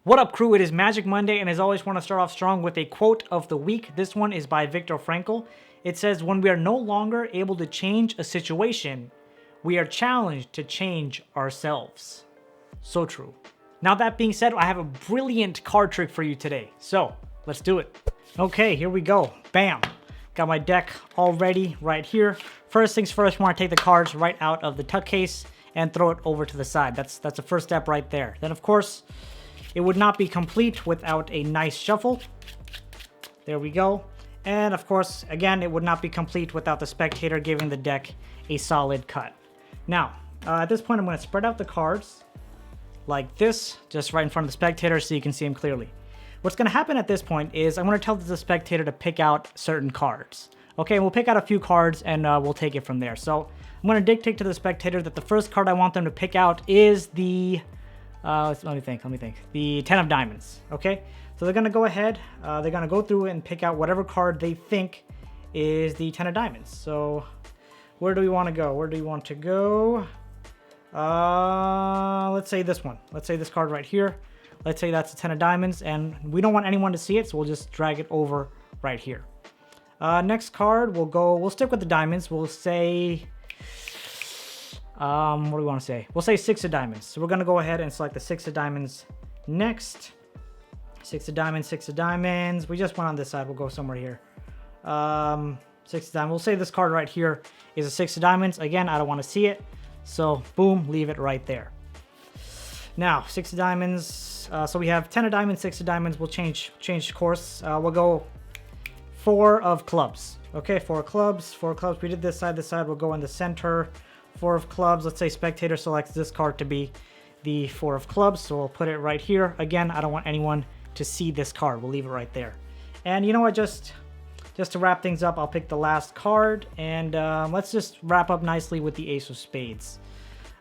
What up, crew? It is Magic Monday, and as always, want to start off strong with a quote of the week. This one is by Viktor Frankl. It says, "When we are no longer able to change a situation, we are challenged to change ourselves." So true. Now that being said, I have a brilliant card trick for you today. So let's do it. Okay, here we go. Bam. Got my deck all ready right here. First things first, we want to take the cards right out of the tuck case and throw it over to the side. That's the first step right there. Then, of course, it would not be complete without a nice shuffle. There we go. And of course, again, it would not be complete without the spectator giving the deck a solid cut. Now, at this point, I'm going to spread out the cards like this, just right in front of the spectator so you can see them clearly. What's going to happen at this point is I'm going to tell the spectator to pick out certain cards. Okay, we'll pick out a few cards and we'll take it from there. So I'm going to dictate to the spectator that the first card I want them to pick out is the let me think. The 10 of diamonds, okay? So they're going to go ahead, they're going to go through and pick out whatever card they think is the 10 of diamonds. So where do we want to go? Let's say this one. Let's say this card right here. Let's say that's the 10 of diamonds, and we don't want anyone to see it, so we'll just drag it over right here. Next card, we'll stick with the diamonds. We'll say... what do we want to say? We'll say 6 of diamonds. So we're going to go ahead and select the 6 of diamonds next. 6 of diamonds. We just went on this side. We'll go somewhere here. 6 of diamonds. We'll say this card right here is a 6 of diamonds. Again, I don't want to see it. So boom, leave it right there. Now, 6 of diamonds. So we have 10 of diamonds, 6 of diamonds. We'll change course. We'll go 4 of clubs. Okay, 4 of clubs. We did this side. We'll go in the center. 4 of clubs. Let's say spectator selects this card to be the 4 of clubs, so we'll put it right here. Again, I don't want anyone to see this card. We'll leave it right there. And you know what? Just to wrap things up, I'll pick the last card, and let's just wrap up nicely with the Ace of Spades.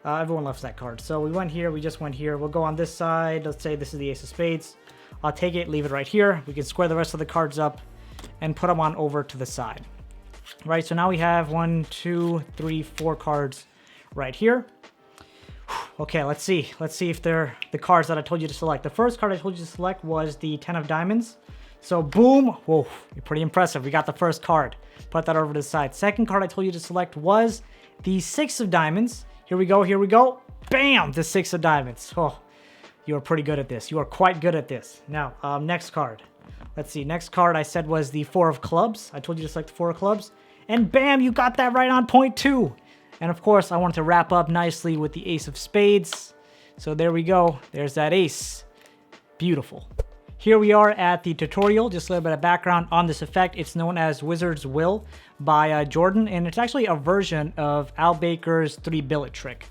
Everyone loves that card. So we went here. We just went here. We'll go on this side. Let's say this is the Ace of Spades. I'll take it, leave it right here. We can square the rest of the cards up and put them on over to the side. Right, so now we have 1, 2, 3, 4 cards right here. Okay, let's see if they're the cards that I told you to select. The first card I told you to select was the 10 of diamonds. So boom, whoa, you're pretty impressive. We got the first card. Put that over to the side. Second card I told you to select was the 6 of diamonds. Here we go. Bam, the 6 of diamonds. Oh, you are pretty good at this. You are quite good at this. Now, next card. Let's see, next card I said was the 4 of clubs. I told you to select the 4 of clubs. And bam, you got that right on point too. And of course, I wanted to wrap up nicely with the Ace of Spades. So there we go. There's that ace. Beautiful. Here we are at the tutorial. Just a little bit of background on this effect. It's known as Wizard's Will by Jordan. And it's actually a version of Al Baker's 3-billet trick.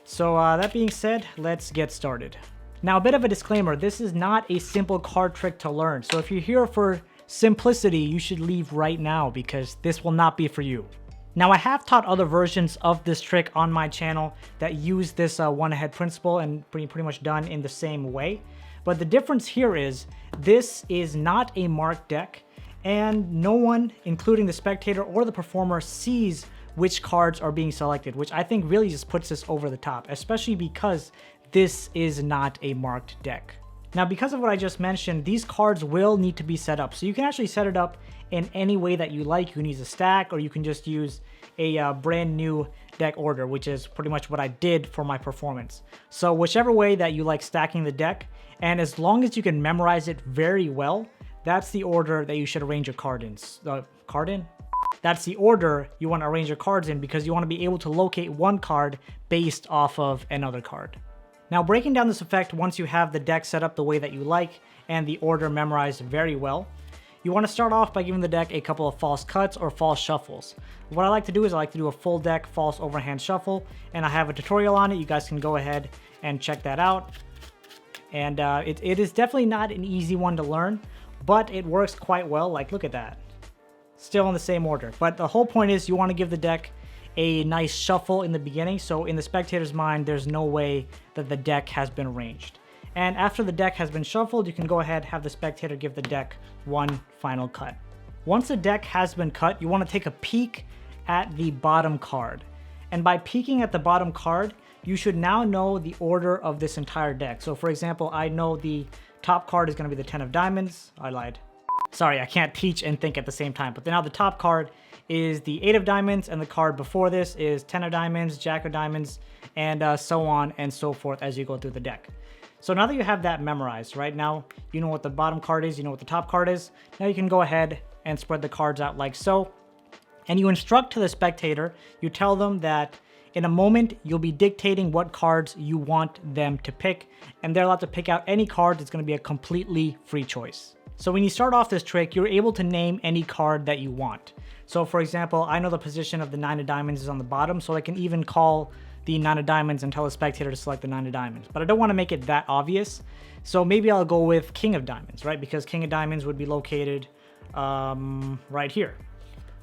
So that being said, let's get started. Now, a bit of a disclaimer. This is not a simple card trick to learn. So if you're here for simplicity, you should leave right now because this will not be for you. Now, I have taught other versions of this trick on my channel that use this one-ahead principle and pretty much done in the same way. But the difference here is this is not a marked deck, and no one, including the spectator or the performer, sees which cards are being selected, which I think really just puts this over the top, especially because this is not a marked deck. Now, because of what I just mentioned, these cards will need to be set up. So you can actually set it up in any way that you like. You can use a stack, or you can just use a brand new deck order, which is pretty much what I did for my performance. So whichever way that you like stacking the deck, and as long as you can memorize it very well, that's the order that you should arrange your card in. That's the order you want to arrange your cards in, because you want to be able to locate one card based off of another card. Now, breaking down this effect, once you have the deck set up the way that you like and the order memorized very well, you want to start off by giving the deck a couple of false cuts or false shuffles. What I like to do is I like to do a full deck false overhand shuffle, and I have a tutorial on it. You guys can go ahead and check that out. And it is definitely not an easy one to learn, but it works quite well. Like, look at that. Still in the same order. But the whole point is you want to give the deck a nice shuffle in the beginning, so in the spectator's mind, there's no way that the deck has been arranged. And after the deck has been shuffled, you can go ahead and have the spectator give the deck one final cut. Once the deck has been cut, you want to take a peek at the bottom card. And by peeking at the bottom card, you should now know the order of this entire deck. So for example, I know the top card is going to be the 10 of diamonds. I lied. Sorry, I can't teach and think at the same time. But now the top card is the 8 of diamonds, and the card before this is 10 of diamonds, jack of diamonds, and so on and so forth as you go through the deck. So now that you have that memorized, right now you know what the bottom card is, you know what the top card is. Now you can go ahead and spread the cards out like so. And you instruct to the spectator, you tell them that in a moment you'll be dictating what cards you want them to pick, and they're allowed to pick out any card. It's going to be a completely free choice. So when you start off this trick, you're able to name any card that you want. So for example, I know the position of the 9 of diamonds is on the bottom, so I can even call the 9 of diamonds and tell the spectator to select the 9 of diamonds. But I don't want to make it that obvious. So maybe I'll go with king of diamonds, right? Because king of diamonds would be located right here.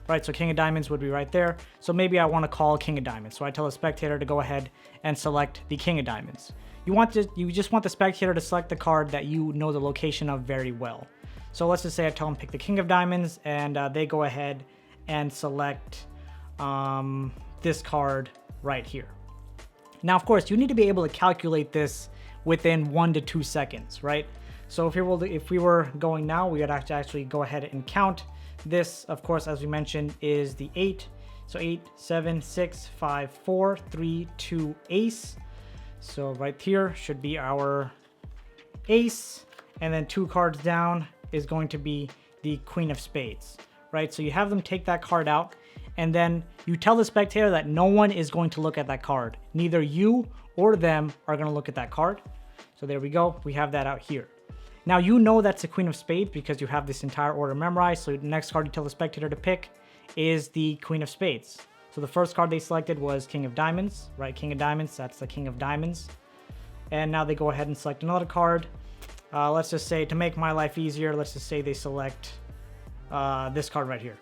Right, so king of diamonds would be right there. So maybe I want to call king of diamonds. So I tell the spectator to go ahead and select the king of diamonds. You just want the spectator to select the card that you know the location of very well. So let's just say I tell them pick the king of diamonds, and they go ahead and select this card right here. Now, of course, you need to be able to calculate this within 1 to 2 seconds, right? So if we were going now, we would actually go ahead and count. This, of course, as we mentioned, is the 8. So 8, 7, 6, 5, 4, 3, 2, ace. So right here should be our ace. And then 2 cards down is going to be the queen of spades, right? So you have them take that card out, and then you tell the spectator that no one is going to look at that card. Neither you or them are going to look at that card. So there we go. We have that out here. Now you know that's the queen of spades because you have this entire order memorized. So the next card you tell the spectator to pick is the queen of spades. So the first card they selected was king of diamonds, right? King of diamonds, that's the king of diamonds. And now they go ahead and select another card. Let's just say, to make my life easier, let's just say they select this card right here.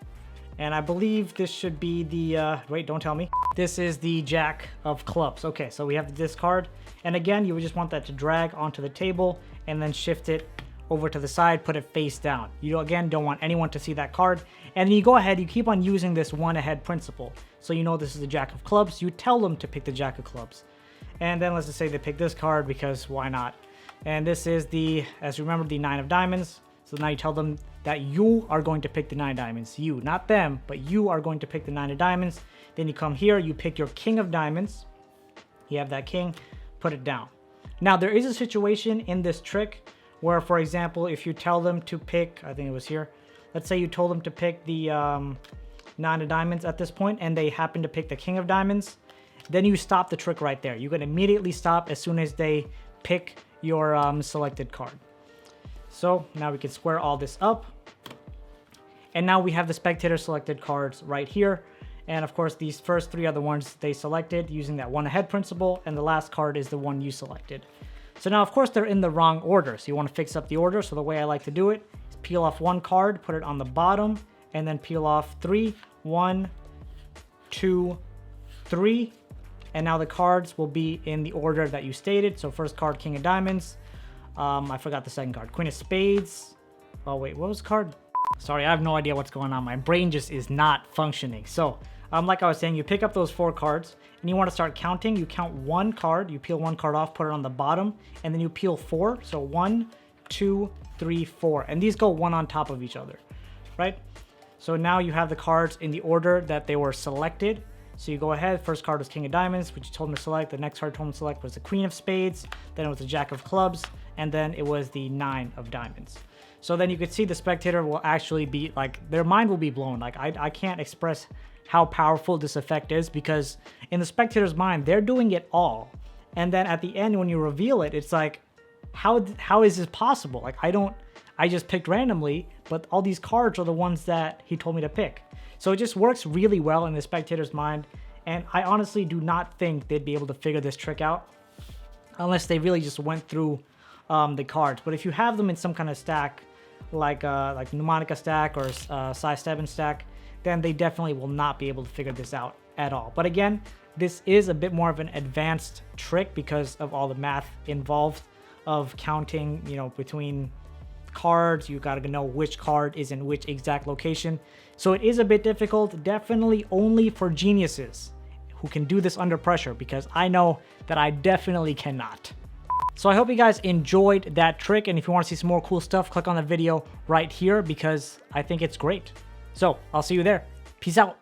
And I believe this should be the, wait, don't tell me. This is the jack of clubs. Okay, so we have this card. And again, you would just want that to drag onto the table and then shift it over to the side, put it face down. You, again, don't want anyone to see that card. And then you go ahead, you keep on using this one ahead principle. So you know this is the jack of clubs. You tell them to pick the jack of clubs. And then let's just say they pick this card because why not? And this is the, as you remember, the 9 of diamonds. So now you tell them that you are going to pick the 9 diamonds. You, not them, but you are going to pick the 9 of diamonds. Then you come here, you pick your king of diamonds. You have that king, put it down. Now there is a situation in this trick where, for example, if you tell them to pick, I think it was here. Let's say you told them to pick the 9 of diamonds at this point, and they happen to pick the king of diamonds. Then you stop the trick right there. You can immediately stop as soon as they pick your selected card. So now we can square all this up. And now we have the spectator selected cards right here. And of course, these first 3 are the ones they selected using that one ahead principle. And the last card is the one you selected. So now, of course, they're in the wrong order. So you want to fix up the order. So the way I like to do it is peel off 1 card, put it on the bottom, and then peel off 3. 1, 2, 3. And now the cards will be in the order that you stated. So first card, king of diamonds. I forgot the second card, queen of spades. Oh wait, what was the card? Sorry, I have no idea what's going on. My brain just is not functioning. So like I was saying, you pick up those 4 cards and you want to start counting. You count 1 card, you peel 1 card off, put it on the bottom, and then you peel 4. So 1, 2, 3, 4. And these go one on top of each other, right? So now you have the cards in the order that they were selected. So you go ahead, first card was king of diamonds, which you told them to select. The next card you told them to select was the queen of spades. Then it was the jack of clubs. And then it was the 9 of diamonds. So then you could see the spectator will actually be like, their mind will be blown. Like I can't express how powerful this effect is, because in the spectator's mind, they're doing it all. And then at the end, when you reveal it, it's like, how is this possible? Like I just picked randomly, but all these cards are the ones that he told me to pick. So it just works really well in the spectator's mind. And I honestly do not think they'd be able to figure this trick out unless they really just went through the cards. But if you have them in some kind of stack, like mnemonic stack or size 7 stack, then they definitely will not be able to figure this out at all. But again, this is a bit more of an advanced trick because of all the math involved of counting, you know, between cards. You gotta know which card is in which exact location. So it is a bit difficult, definitely only for geniuses who can do this under pressure, because I know that I definitely cannot. So I hope you guys enjoyed that trick, and if you want to see some more cool stuff, click on the video right here because I think it's great. So I'll see you there. Peace out.